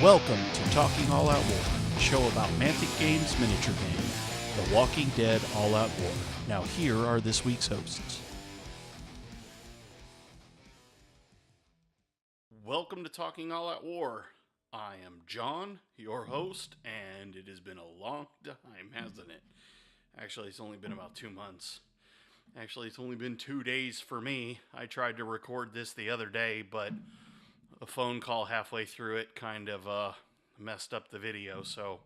Welcome to Talking All Out War, a show about Mantic Games miniature game, The Walking Dead All Out War. Now here are this week's hosts. Welcome to Talking All Out War. I am John, your host, and it has been a long time, hasn't it? Actually, it's only been about 2 months. Actually, it's only been 2 days for me. I tried to record this the other day, but a phone call halfway through it kind of messed up the video. So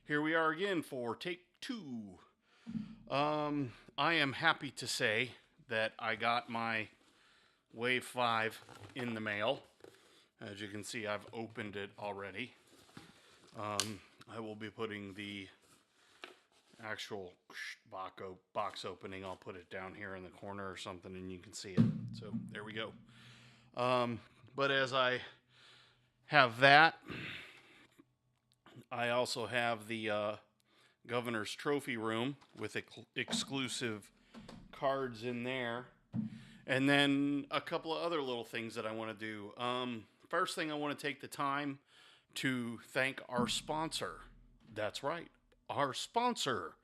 here we are again for take 2. I am happy to say that I got my Wave 5 in the mail. As you can see, I've opened it already. I will be putting the actual box opening. I'll put it down here in the corner or something and you can see it. So there we go. But as I have that, I also have the Governor's Trophy Room with exclusive cards in there. And then a couple of other little things that I want to do. First thing, I want to take the time to thank our sponsor. That's right, our sponsor.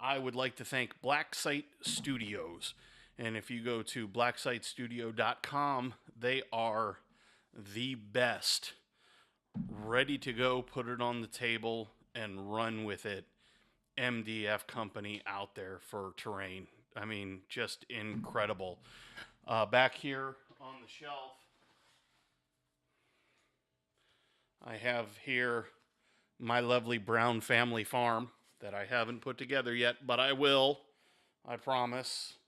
I would like to thank Black Site Studios. And if you go to blacksitestudio.com, they are the best. Ready to go, put it on the table, and run with it. MDF company out there for terrain. I mean, just incredible. Back here on the shelf, I have here my lovely Brown Family Farm that I haven't put together yet, but I will. I promise.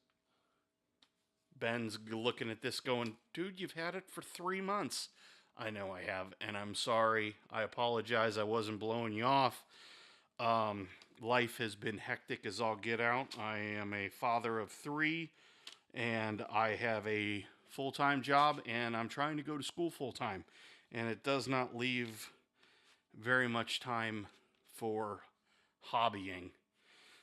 Ben's looking at this going, dude, you've had it for 3 months. I know I have, and I'm sorry. I apologize. I wasn't blowing you off. Life has been hectic as all get out. I am a father of 3, and I have a full-time job, and I'm trying to go to school full-time. And it does not leave very much time for hobbying.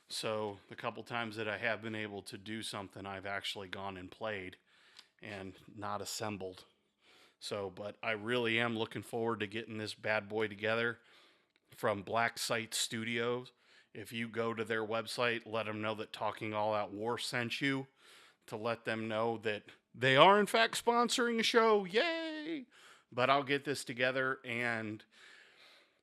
So the couple times that I have been able to do something, I've actually gone and played and not assembled. So, but I really am looking forward to getting this bad boy together from Black Site Studios. If you go to their website, let them know that Talking All Out War sent you, to let them know that they are in fact sponsoring a show. Yay! But I'll get this together, and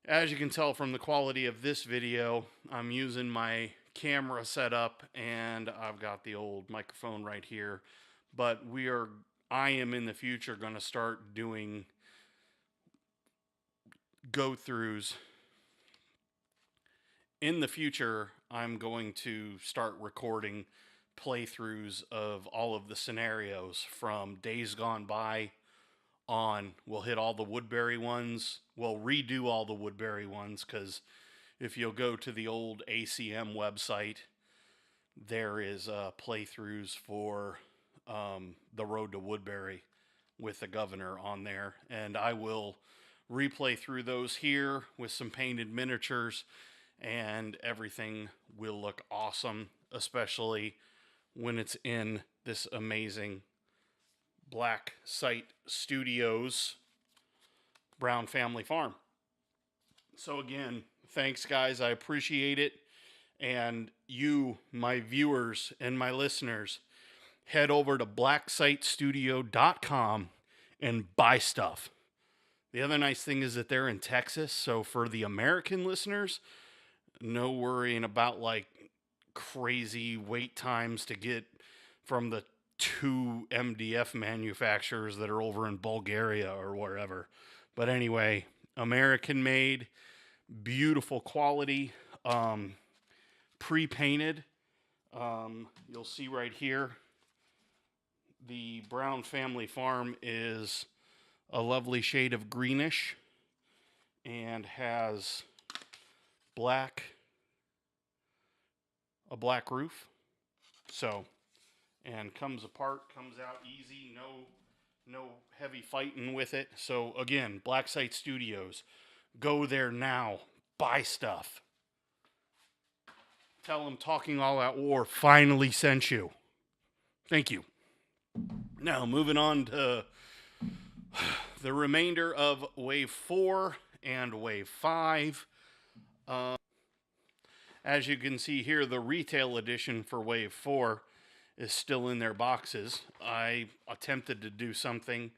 as you can tell from the quality of this video, I'm using my camera setup, and I've got the old microphone right here. But I am in the future going to start doing go-throughs. In the future, I'm going to start recording playthroughs of all of the scenarios from Days Gone By on. We'll hit all the Woodbury ones. We'll redo all the Woodbury ones, because if you'll go to the old ACM website, there is playthroughs for the Road to Woodbury with the Governor on there. And I will replay through those here with some painted miniatures, and everything will look awesome, especially when it's in this amazing Black Site Studios Brown Family Farm. So again, thanks guys, I appreciate it. And you, my viewers and my listeners, head over to blacksitestudio.com and buy stuff. The other nice thing is that they're in Texas, so for the American listeners, no worrying about like crazy wait times to get from the 2 MDF manufacturers that are over in Bulgaria or wherever. But anyway, American made, beautiful quality, pre-painted. You'll see right here, the Brown Family Farm is a lovely shade of greenish and has a black roof. So, and comes apart, comes out easy, no heavy fighting with it. So again, Black Site Studios, go there now, buy stuff. Tell them Talking All Out War finally sent you. Thank you. Now, moving on to the remainder of Wave 4 and Wave 5. As you can see here, the retail edition for Wave 4 is still in their boxes. I attempted to do something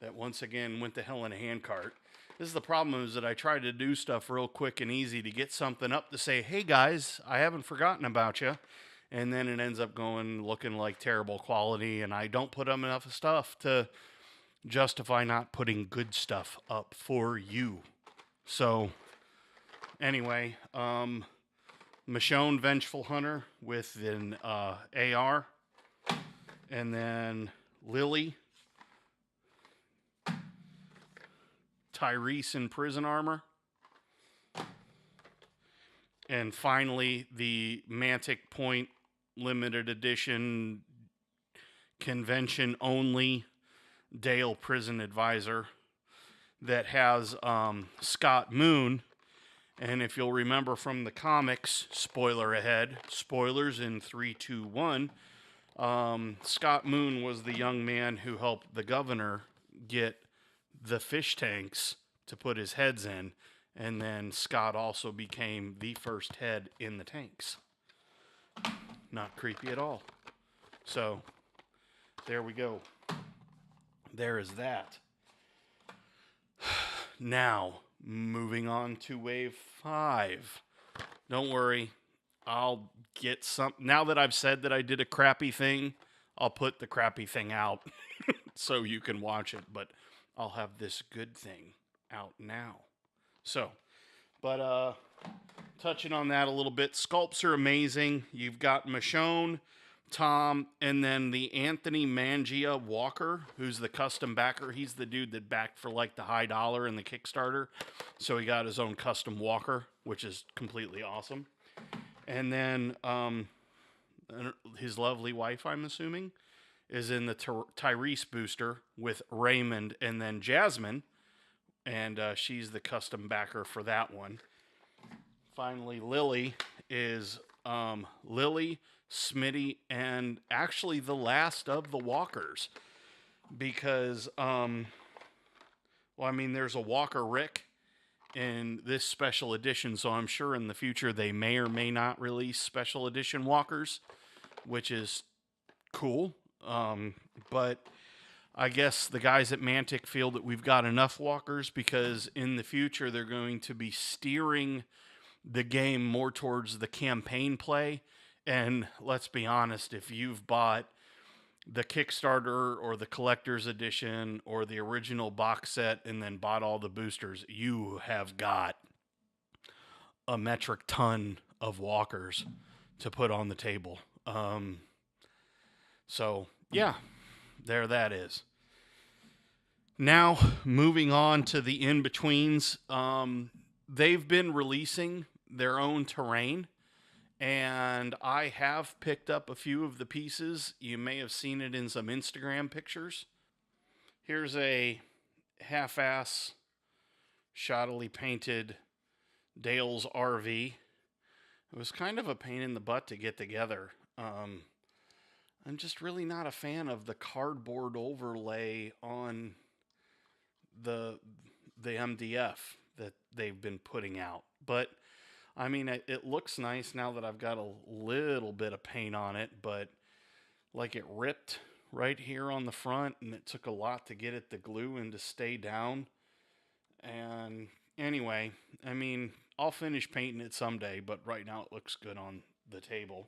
that once again went to hell in a handcart. This is the problem, is that I try to do stuff real quick and easy to get something up to say, hey guys, I haven't forgotten about you. And then it ends up looking like terrible quality, and I don't put up enough stuff to justify not putting good stuff up for you. So, anyway, Michonne Vengeful Hunter with an AR, and then Lily, Tyrese in prison armor, and finally the Mantic Point limited edition convention only Dale prison advisor that has Scott Moon. And if you'll remember from the comics, spoiler ahead, spoilers in 3, 2, 1, Scott Moon was the young man who helped the governor get the fish tanks to put his heads in, and then Scott also became the first head in the tanks. Not creepy at all. So, there we go. There is that. Now, moving on to Wave 5. Don't worry, I'll get some. Now that I've said that I did a crappy thing, I'll put the crappy thing out so you can watch it, but I'll have this good thing out now. So, but touching on that a little bit, sculpts are amazing. You've got Michonne, Tom, and then the Anthony Mangia Walker, who's the custom backer. He's the dude that backed for like the high dollar in the Kickstarter. So he got his own custom walker, which is completely awesome. And then his lovely wife, I'm assuming, is in the Tyrese booster with Raymond and then Jasmine. And she's the custom backer for that one. Finally, Lily is Lily, Smitty, and actually the last of the walkers. Because, there's a Walker Rick in this special edition, so I'm sure in the future they may or may not release special edition walkers, which is cool. But I guess the guys at Mantic feel that we've got enough walkers, because in the future they're going to be steering the game more towards the campaign play. And let's be honest, if you've bought the Kickstarter or the collector's edition or the original box set and then bought all the boosters, you have got a metric ton of walkers to put on the table. So, yeah, there that is. Now, moving on to the in-betweens, they've been releasing their own terrain, and I have picked up a few of the pieces. You may have seen it in some Instagram pictures. Here's a half-ass, shoddily painted Dale's RV. It was kind of a pain in the butt to get together. I'm just really not a fan of the cardboard overlay on the MDF that they've been putting out. But I mean, it looks nice now that I've got a little bit of paint on it, but like it ripped right here on the front, and it took a lot to get it to glue and to stay down. And anyway, I mean, I'll finish painting it someday, but right now it looks good on the table.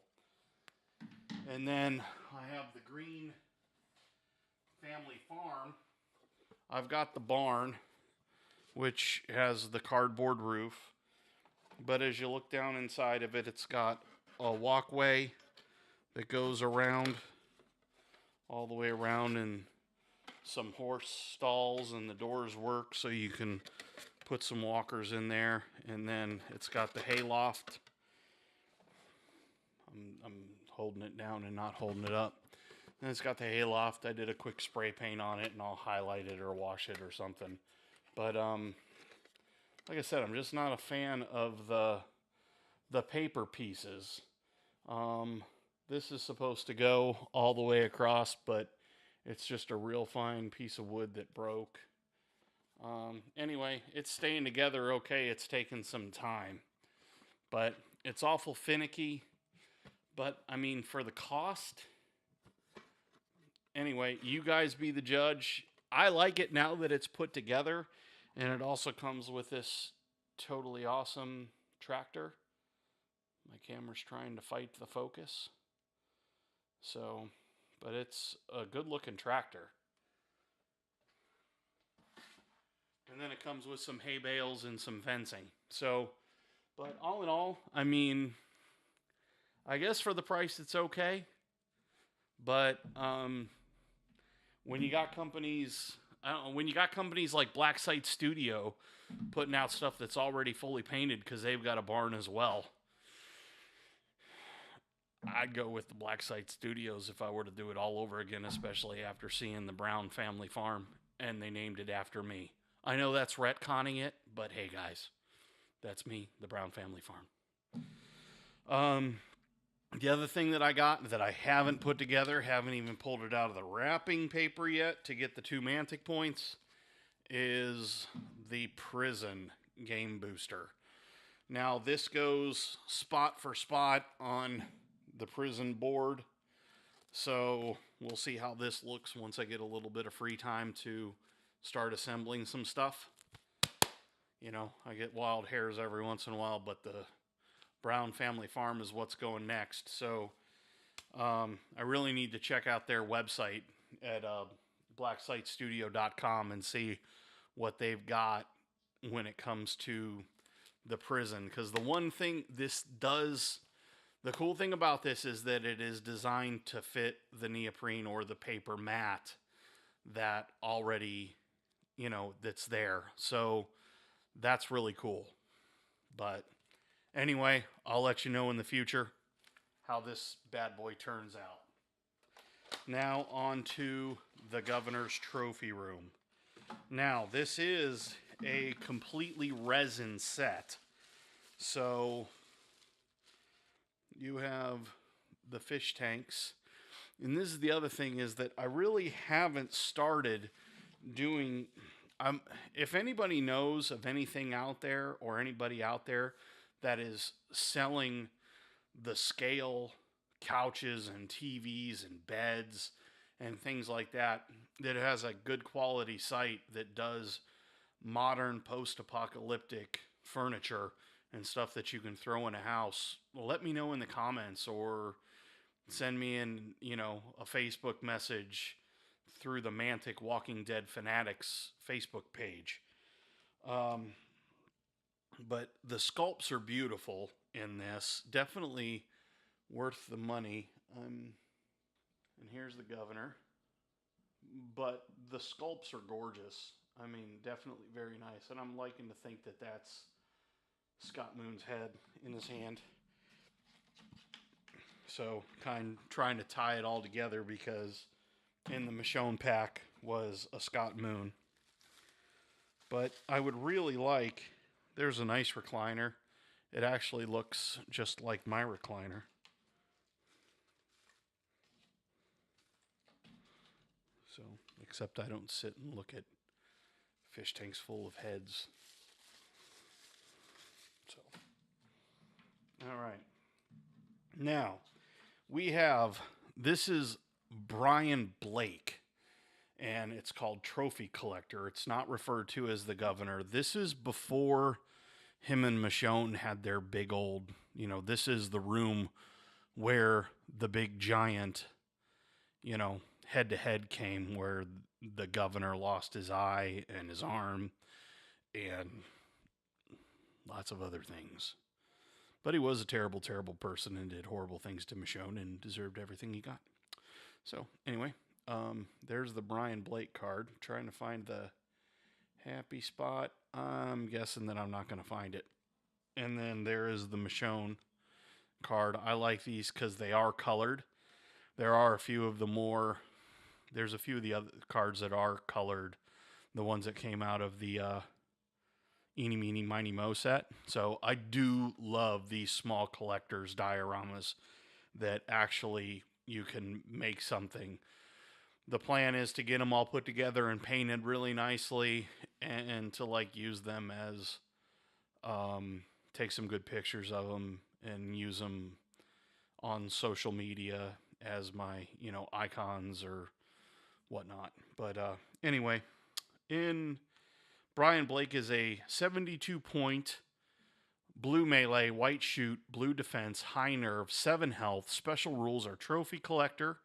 And then I have the green family farm. I've got the barn, which has the cardboard roof. But as you look down inside of it, it's got a walkway that goes around, all the way around, and some horse stalls, and the doors work so you can put some walkers in there. And then it's got the hayloft. I'm holding it down and not holding it up. And it's got the hayloft. I did a quick spray paint on it, and I'll highlight it or wash it or something. But like I said, I'm just not a fan of the paper pieces. This is supposed to go all the way across, but it's just a real fine piece of wood that broke. Anyway, it's staying together okay. It's taken some time, but it's awful finicky. But I mean, for the cost, anyway, you guys be the judge. I like it now that it's put together, and it also comes with this totally awesome tractor. My camera's trying to fight the focus. So, but it's a good looking tractor. And then it comes with some hay bales and some fencing. So, but all in all, I mean, I guess for the price, it's okay. But when you got companies, I don't know, when you got companies like Black Site Studio putting out stuff that's already fully painted because they've got a barn as well, I'd go with the Black Site Studios if I were to do it all over again, especially after seeing the Brown Family Farm and they named it after me. I know that's retconning it, but hey guys, that's me, the Brown Family Farm. The other thing that I got that I haven't put together, haven't even pulled it out of the wrapping paper yet to get the 2 Mantic points, is the Prison game booster. Now this goes spot for spot on the Prison board, so we'll see how this looks once I get a little bit of free time to start assembling some stuff. You know, I get wild hairs every once in a while, but the Brown Family Farm is what's going next. So I really need to check out their website at blacksitestudio.com and see what they've got when it comes to the Prison. Because the one thing this does, the cool thing about this is that it is designed to fit the neoprene or the paper mat that already, you know, that's there. So that's really cool. But anyway, I'll let you know in the future how this bad boy turns out. Now on to the Governor's Trophy Room. Now this is a completely resin set. So you have the fish tanks. And this is the other thing, is that I really haven't started doing... if anybody knows of anything out there, or anybody out there that is selling the scale couches and TVs and beds and things like that, that has a good quality site that does modern post-apocalyptic furniture and stuff that you can throw in a house, let me know in the comments, or send me in, you know, a Facebook message through the Mantic Walking Dead Fanatics Facebook page. But the sculpts are beautiful in this. Definitely worth the money. And here's the Governor. But the sculpts are gorgeous. I mean, definitely very nice. And I'm liking to think that that's Scott Moon's head in his hand. So trying to tie it all together, because in the Michonne pack was a Scott Moon. But I would really like... There's a nice recliner. It actually looks just like my recliner. So, except I don't sit and look at fish tanks full of heads. So, all right. Now, we have, this is Brian Blake, and it's called Trophy Collector. It's not referred to as the Governor. This is before him and Michonne had their big old, you know, this is the room where the big giant, you know, head-to-head came, where the Governor lost his eye and his arm and lots of other things. But he was a terrible, terrible person and did horrible things to Michonne and deserved everything he got. So, anyway, there's the Brian Blake card. I'm trying to find the happy spot. I'm guessing that I'm not going to find it. And then there is the Michonne card. I like these because they are colored. There are a few of the more... There's a few of the other cards that are colored. The ones that came out of the Eeny, Meeny, Miny, Mo set. So I do love these small collector's dioramas that actually you can make something The plan is to get them all put together and painted really nicely, and to like use them as take some good pictures of them and use them on social media as my icons or whatnot. But anyway, in Brian Blake is a 72 point blue melee, white shoot, blue defense, high nerve, 7 health. Special rules are trophy collector.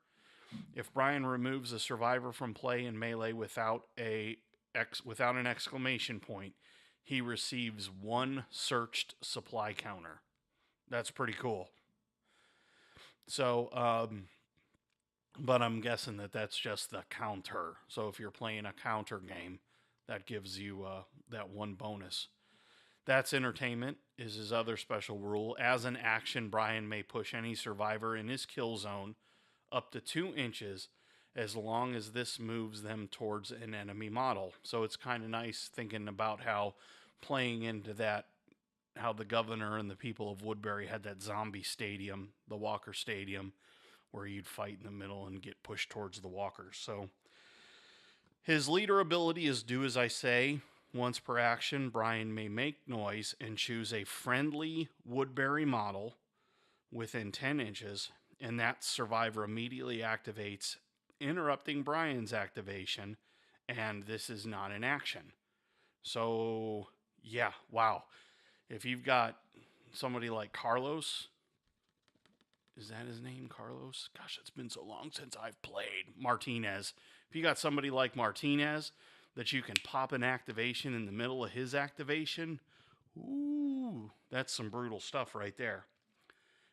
If Brian removes a survivor from play in melee without an exclamation point, he receives 1 searched supply counter. That's pretty cool. So, but I'm guessing that that's just the counter. So if you're playing a counter game, that gives you that 1 bonus. That's entertainment is his other special rule. As an action, Brian may push any survivor in his kill zone up to 2 inches as long as this moves them towards an enemy model. So it's kind of nice thinking about how playing into that, how the governor and the people of Woodbury had that zombie stadium, the Walker Stadium, where you'd fight in the middle and get pushed towards the walkers. So his leader ability is do as I say. Once per action, Brian may make noise and choose a friendly Woodbury model within 10 inches, and that survivor immediately activates, interrupting Brian's activation, and this is not an action. So, yeah, wow. If you've got somebody like Carlos, is that his name, Carlos? Gosh, it's been so long since I've played. Martinez. If you got somebody like Martinez that you can pop an activation in the middle of his activation, ooh, that's some brutal stuff right there.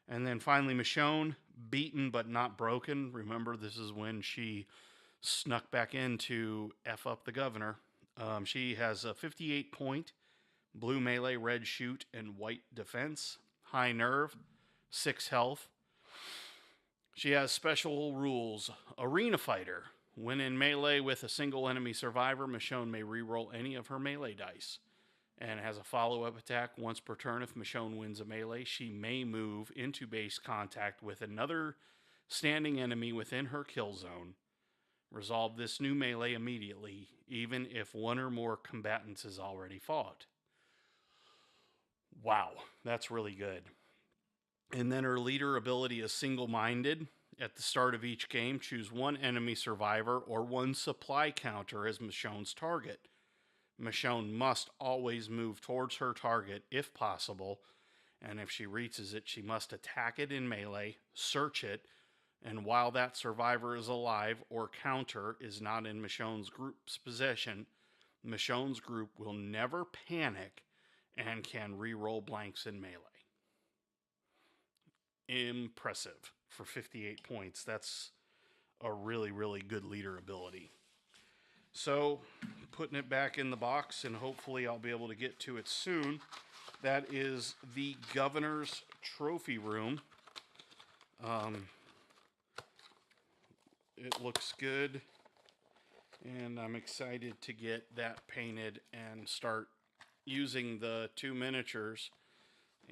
And then finally, Michonne, beaten but not broken. Remember, this is when she snuck back in to F up the governor. She has a 58 point blue melee, red shoot, and white defense, high nerve, 6 health. She has special rules. Arena fighter. When in melee with a single enemy survivor, Michonne may reroll any of her melee dice. And has a follow-up attack once per turn. If Michonne wins a melee, she may move into base contact with another standing enemy within her kill zone. Resolve this new melee immediately, even if one or more combatants is already fought. Wow, that's really good. And then her leader ability is single-minded. At the start of each game, choose 1 enemy survivor or 1 supply counter as Michonne's target. Michonne must always move towards her target if possible, and if she reaches it, she must attack it in melee, search it, and while that survivor is alive or counter is not in Michonne's group's possession, Michonne's group will never panic and can re-roll blanks in melee. Impressive for 58 points. That's a really, really good leader ability. So, putting it back in the box, and hopefully I'll be able to get to it soon. That is the Governor's Trophy Room. It looks good, and I'm excited to get that painted and start using the 2 miniatures.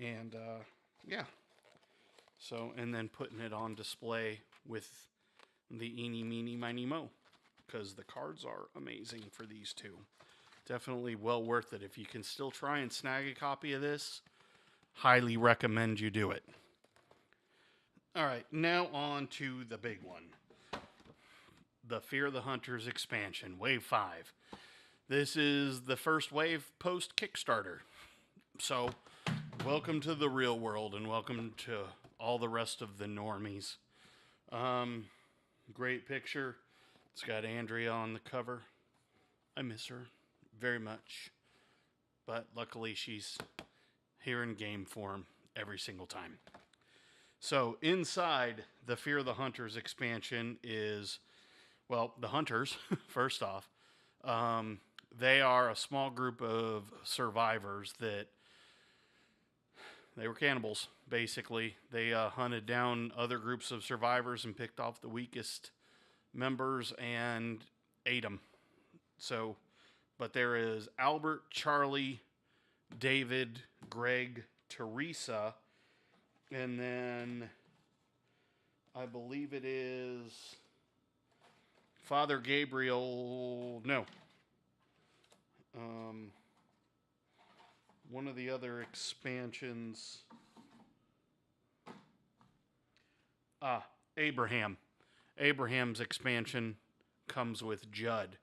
And, yeah. So, and then putting it on display with the Eeny, Meeny, Miny, Mo, because the cards are amazing for these 2. Definitely well worth it. If you can still try and snag a copy of this, highly recommend you do it. All right, now on to the big one. The Fear the Hunters expansion, Wave 5. This is the first wave post Kickstarter. So, welcome to the real world, and welcome to all the rest of the normies. Great picture. It's got Andrea on the cover. I miss her very much. But luckily she's here in game form every single time. So inside the Fear the Hunters expansion is, well, the Hunters, first off. They are a small group of survivors that they were cannibals, basically. They hunted down other groups of survivors and picked off the weakest members and ate them. So, but there is Albert, Charlie, David, Greg, Teresa, and then I believe it is Father Gabriel, no. One of the other expansions. Abraham. Abraham's expansion comes with Judd,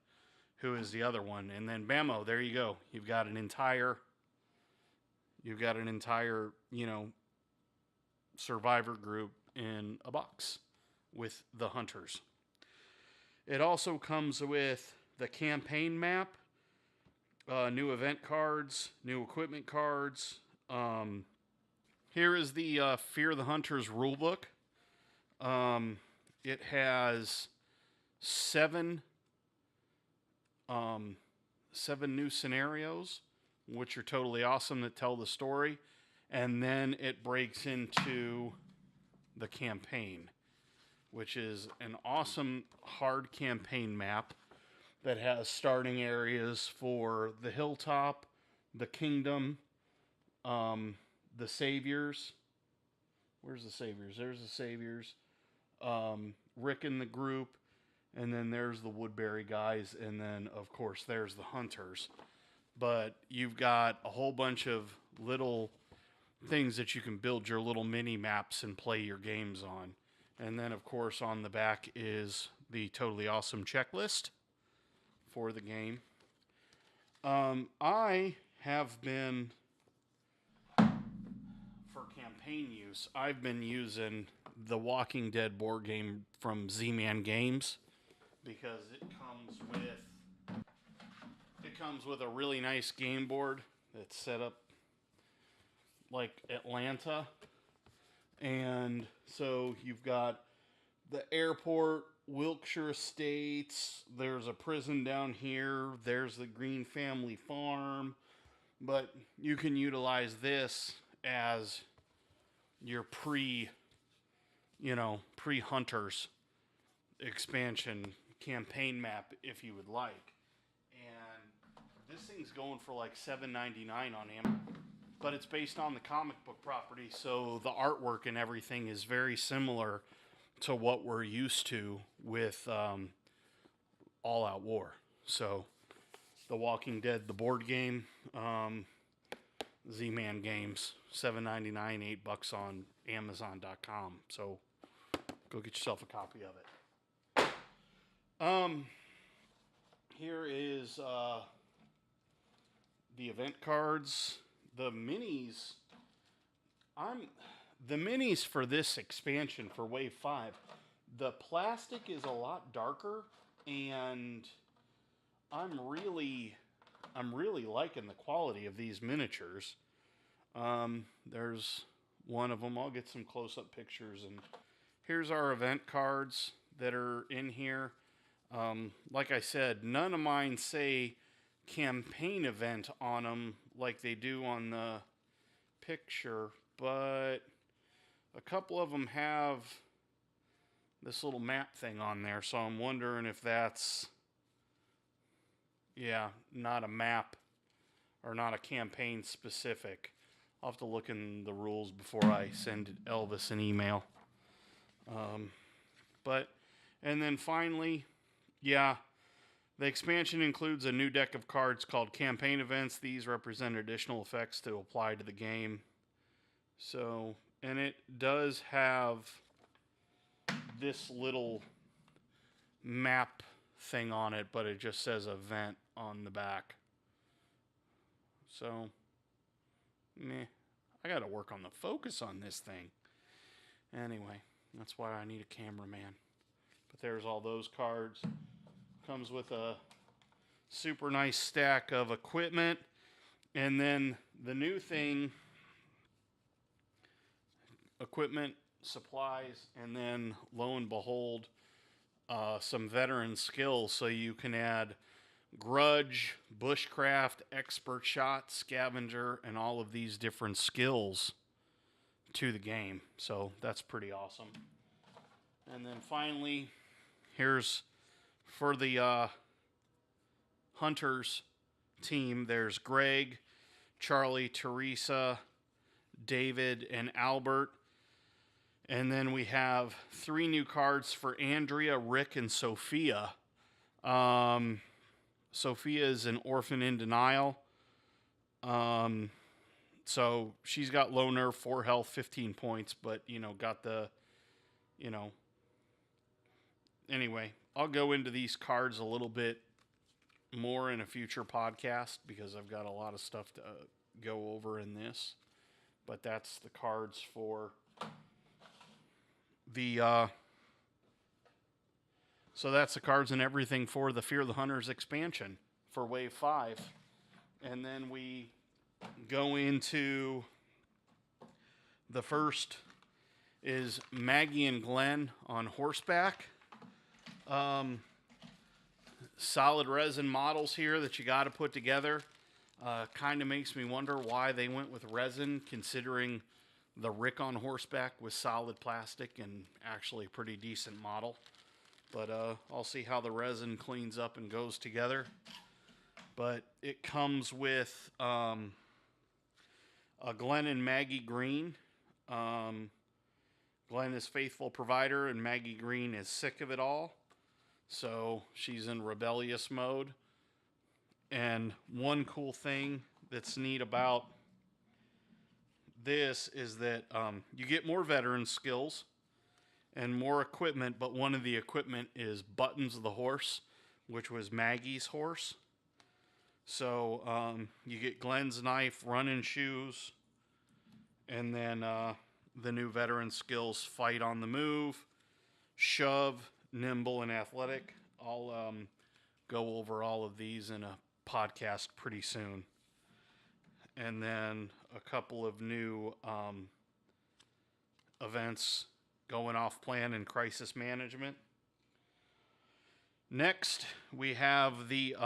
who is the other one. And then bammo, there you go. You've got an entire, survivor group in a box with the hunters. It also comes with the campaign map, new event cards, new equipment cards. Here is the Fear the Hunters rulebook. It has seven new scenarios, which are totally awesome, that tell the story. And then it breaks into the campaign, which is an awesome hard campaign map that has starting areas for the hilltop, the kingdom, the saviors. Where's the saviors? There's the saviors. Rick and the group, and then there's the Woodbury guys, and then of course there's the hunters. But you've got a whole bunch of little things that you can build your little mini maps and play your games on. And then of course on the back is the totally awesome checklist for the game. I have been, for campaign use, I've been using the Walking Dead board game from Z-Man Games, because it comes with a really nice game board that's set up like Atlanta. And so you've got the airport, Wilkshire Estates, there's a prison down here, there's the Green Family Farm, but you can utilize this as your pre-hunters expansion campaign map if you would like. And this thing's going for like $7.99 on Amazon. But it's based on the comic book property, so the artwork and everything is very similar to what we're used to with All Out War. So, The Walking Dead, the board game, Z-Man Games, $7.99, $8 on Amazon.com. So, go get yourself a copy of it. Here is the event cards. The minis for this expansion for Wave 5, the plastic is a lot darker, and I'm really liking the quality of these miniatures. There's one of them. I'll get some close-up pictures, and here's our event cards that are in here. Like I said, none of mine say campaign event on them like they do on the picture, but a couple of them have this little map thing on there, so I'm wondering if that's not a map or not a campaign specific. I'll have to look in the rules before I send Elvis an email. And then finally, the expansion includes a new deck of cards called Campaign Events. These represent additional effects to apply to the game. So, and it does have this little map thing on it, but it just says event on the back. So, I gotta work on the focus on this thing. Anyway, that's why I need a cameraman. But there's all those cards. Comes with a super nice stack of equipment. And then the new thing, equipment, supplies, and then lo and behold, some veteran skills. So you can add grudge, bushcraft, expert shot, scavenger, and all of these different skills to the game. So that's pretty awesome. And then finally, here's for the Hunters team, there's Greg, Charlie, Teresa, David, and Albert. And then we have 3 new cards for Andrea, Rick, and Sophia. Sophia is an orphan in denial. Um, so she's got low nerve, 4 health, 15 points, but, got the, you know, anyway, I'll go into these cards a little bit more in a future podcast because I've got a lot of stuff to go over in this. But that's the cards for the. So that's the cards and everything for the Fear the Hunters expansion for Wave 5. And then we go into the first is Maggie and Glenn on horseback. Solid resin models here that you got to put together. Kind of makes me wonder why they went with resin, considering the Rick on horseback was solid plastic and actually a pretty decent model. But I'll see how the resin cleans up and goes together. But it comes with a Glenn and Maggie Green. Glenn is faithful provider and Maggie Green is sick of it all. So she's in rebellious mode. And one cool thing that's neat about this is that you get more veteran skills and more equipment, but one of the equipment is Buttons the horse, which was Maggie's horse. So you get Glenn's knife, running shoes, and then the new veteran skills: fight on the move, shove, nimble, and athletic. I'll go over all of these in a podcast pretty soon. And then a couple of new events going off plan in crisis management. Next, we have the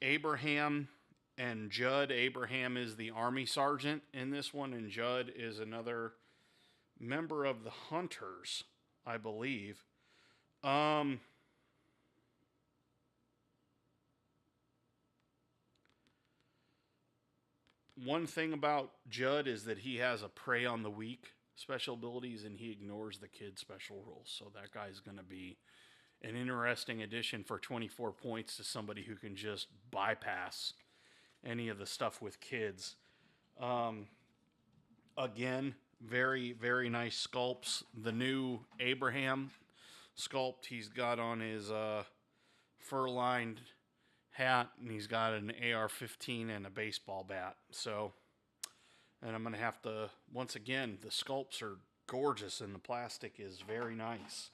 Abraham and Judd. Abraham is the Army Sergeant in this one, and Judd is another member of the Hunters, I believe. One thing about Judd is that he has a prey on the weak special abilities and he ignores the kid special rules. So that guy's going to be an interesting addition for 24 points to somebody who can just bypass any of the stuff with kids. Again, very, very nice sculpts. The new Abraham sculpt he's got on his fur-lined hat, and he's got an AR-15 and a baseball bat. So, and I'm going to have to, once again, the sculpts are gorgeous and the plastic is very nice.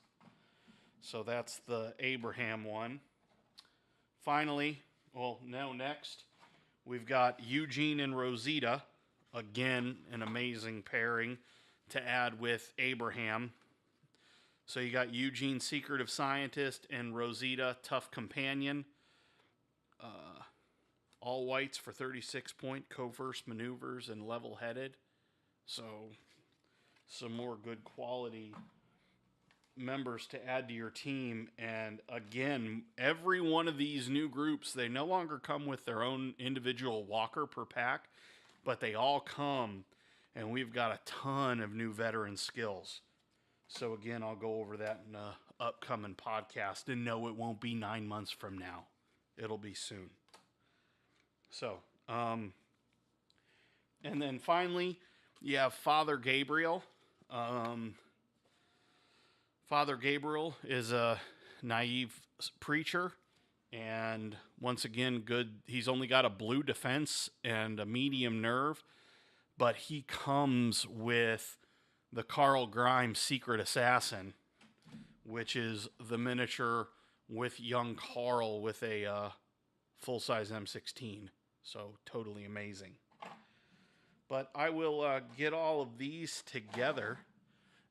So that's the Abraham one. Finally, next, we've got Eugene and Rosita. Again, an amazing pairing to add with Abraham. So you got Eugene, secretive scientist, and Rosita, tough companion. All whites for 36 point, covert maneuvers, and level-headed. So some more good quality members to add to your team. And again, every one of these new groups, they no longer come with their own individual walker per pack, but they all come, and we've got a ton of new veteran skills. So again, I'll go over that in an upcoming podcast. And no, it won't be 9 months from now. It'll be soon. So, and then finally, you have Father Gabriel. Father Gabriel is a naive preacher, and once again, good. He's only got a blue defense and a medium nerve, but he comes with the Carl Grimes Secret Assassin, which is the miniature with young Carl with a full-size M16. So totally amazing. But I will get all of these together,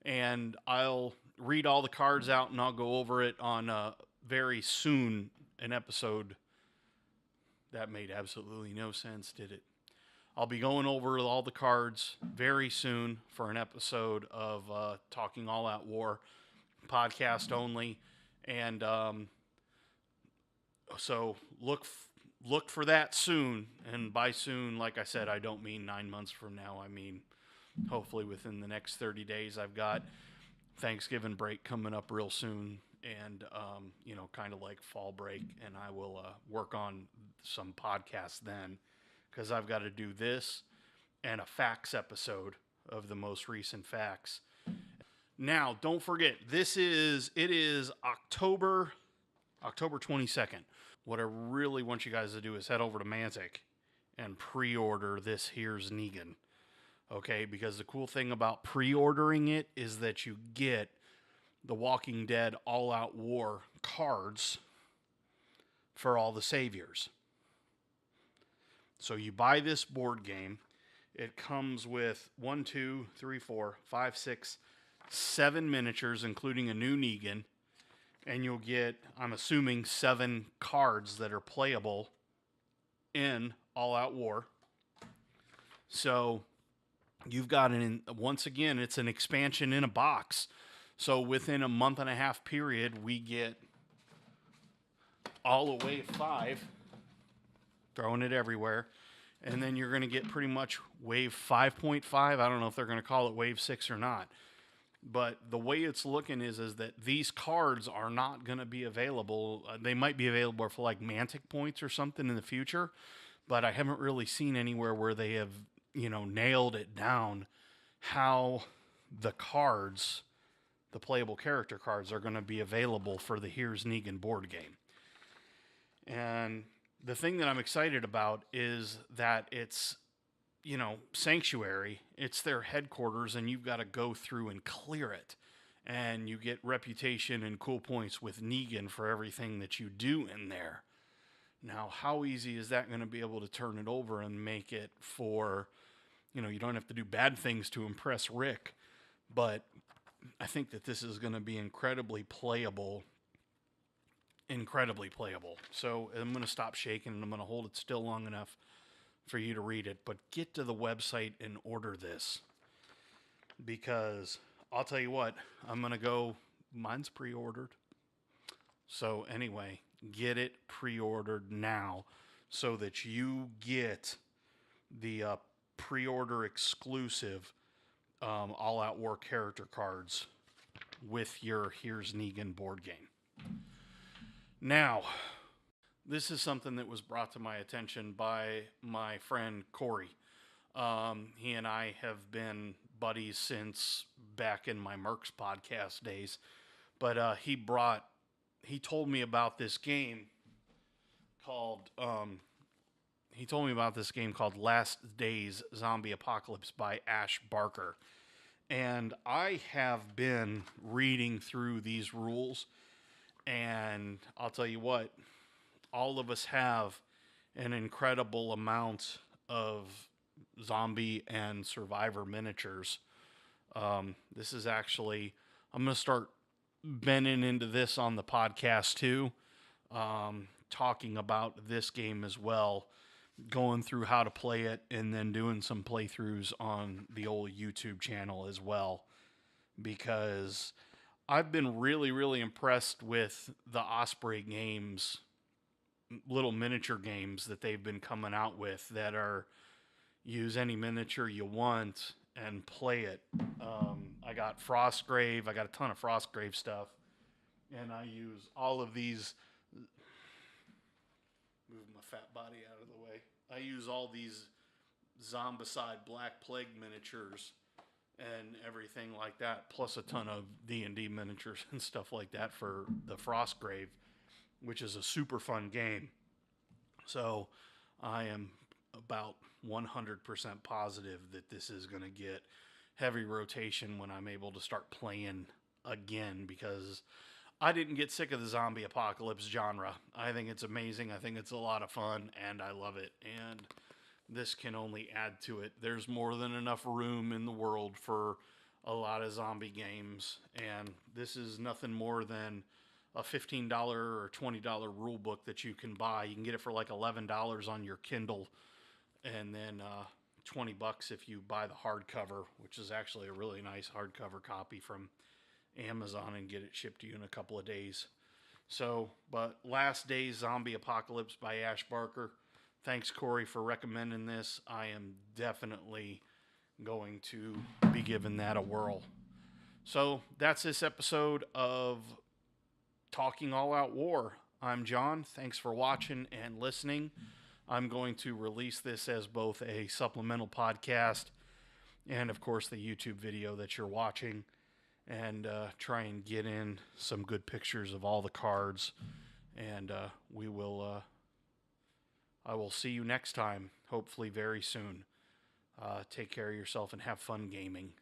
and I'll read all the cards out, and I'll go over it on very soon an episode. That made absolutely no sense, did it? I'll be going over all the cards very soon for an episode of Talking All Out War, podcast only. And so look for that soon. And by soon, like I said, I don't mean 9 months from now. I mean, hopefully within the next 30 days. I've got Thanksgiving break coming up real soon. and kind of like fall break, and I will work on some podcasts then, because I've got to do this and a facts episode of the most recent facts. Now, don't forget, it is October 22nd. What I really want you guys to do is head over to Mantic and pre-order this here's Negan. Okay, because the cool thing about pre-ordering it is that you get the Walking Dead All Out War cards for all the saviors. So you buy this board game. It comes with 1, 2, 3, 4, 5, 6, 7 miniatures, including a new Negan. And you'll get, I'm assuming, 7 cards that are playable in All Out War. So you've got once again, it's an expansion in a box. So within a month and a half period, we get all of Wave 5, throwing it everywhere. And then you're going to get pretty much Wave 5.5. I don't know if they're going to call it Wave 6 or not. But the way it's looking is that these cards are not going to be available. They might be available for like Mantic points or something in the future. But I haven't really seen anywhere where they have, nailed it down how the cards, the playable character cards, are going to be available for the Here's Negan board game. And the thing that I'm excited about is that it's, Sanctuary, it's their headquarters, and you've got to go through and clear it. And you get reputation and cool points with Negan for everything that you do in there. Now, how easy is that going to be able to turn it over and make it for, you don't have to do bad things to impress Rick, but I think that this is going to be incredibly playable. So I'm going to stop shaking, and I'm going to hold it still long enough for you to read it. But get to the website and order this, because I'll tell you what, I'm going to go, mine's pre-ordered. So anyway, get it pre-ordered now so that you get the pre-order exclusive All Out War character cards with your Here's Negan board game. Now, this is something that was brought to my attention by my friend Corey. He and I have been buddies since back in my Mercs podcast days. But he told me about this game called Last Days Zombie Apocalypse by Ash Barker. And I have been reading through these rules, and I'll tell you what, all of us have an incredible amount of zombie and survivor miniatures. This is actually, I'm going to start bending into this on the podcast too, talking about this game as well, going through how to play it, and then doing some playthroughs on the old YouTube channel as well, because I've been really, really impressed with the Osprey Games little miniature games that they've been coming out with that are use any miniature you want and play it. I got Frostgrave. I got a ton of Frostgrave stuff, and I use all of these. Move my fat body out of the way. I use all these Zombicide Black Plague miniatures and everything like that, plus a ton of D&D miniatures and stuff like that for the Frostgrave, which is a super fun game. So I am about 100% positive that this is going to get heavy rotation when I'm able to start playing again, because I didn't get sick of the zombie apocalypse genre. I think it's amazing. I think it's a lot of fun, and I love it. And this can only add to it. There's more than enough room in the world for a lot of zombie games, and this is nothing more than a $15 or $20 rule book that you can buy. You can get it for like $11 on your Kindle, and then $20 if you buy the hardcover, which is actually a really nice hardcover copy from Amazon, and get it shipped to you in a couple of days. So, but Last Days Zombie Apocalypse by Ash Barker. Thanks, Corey, for recommending this. I am definitely going to be giving that a whirl. So that's this episode of Talking All Out War. I'm John. Thanks for watching and listening. I'm going to release this as both a supplemental podcast and, of course, the YouTube video that you're watching, and try and get in some good pictures of all the cards. And I will see you next time, hopefully very soon. Take care of yourself and have fun gaming.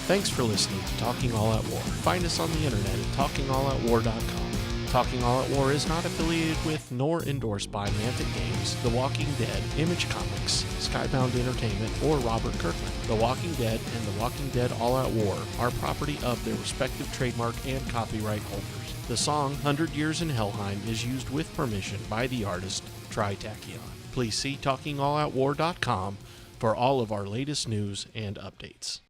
Thanks for listening to Talking All Out War. Find us on the internet at talkingalloutwar.com. Talking All Out War is not affiliated with nor endorsed by Mantic Games, The Walking Dead, Image Comics, Skybound Entertainment, or Robert Kirkman. The Walking Dead and The Walking Dead All Out War are property of their respective trademark and copyright holders. The song 100 Years in Helheim is used with permission by the artist Tritachyon. Please see talkingalloutwar.com for all of our latest news and updates.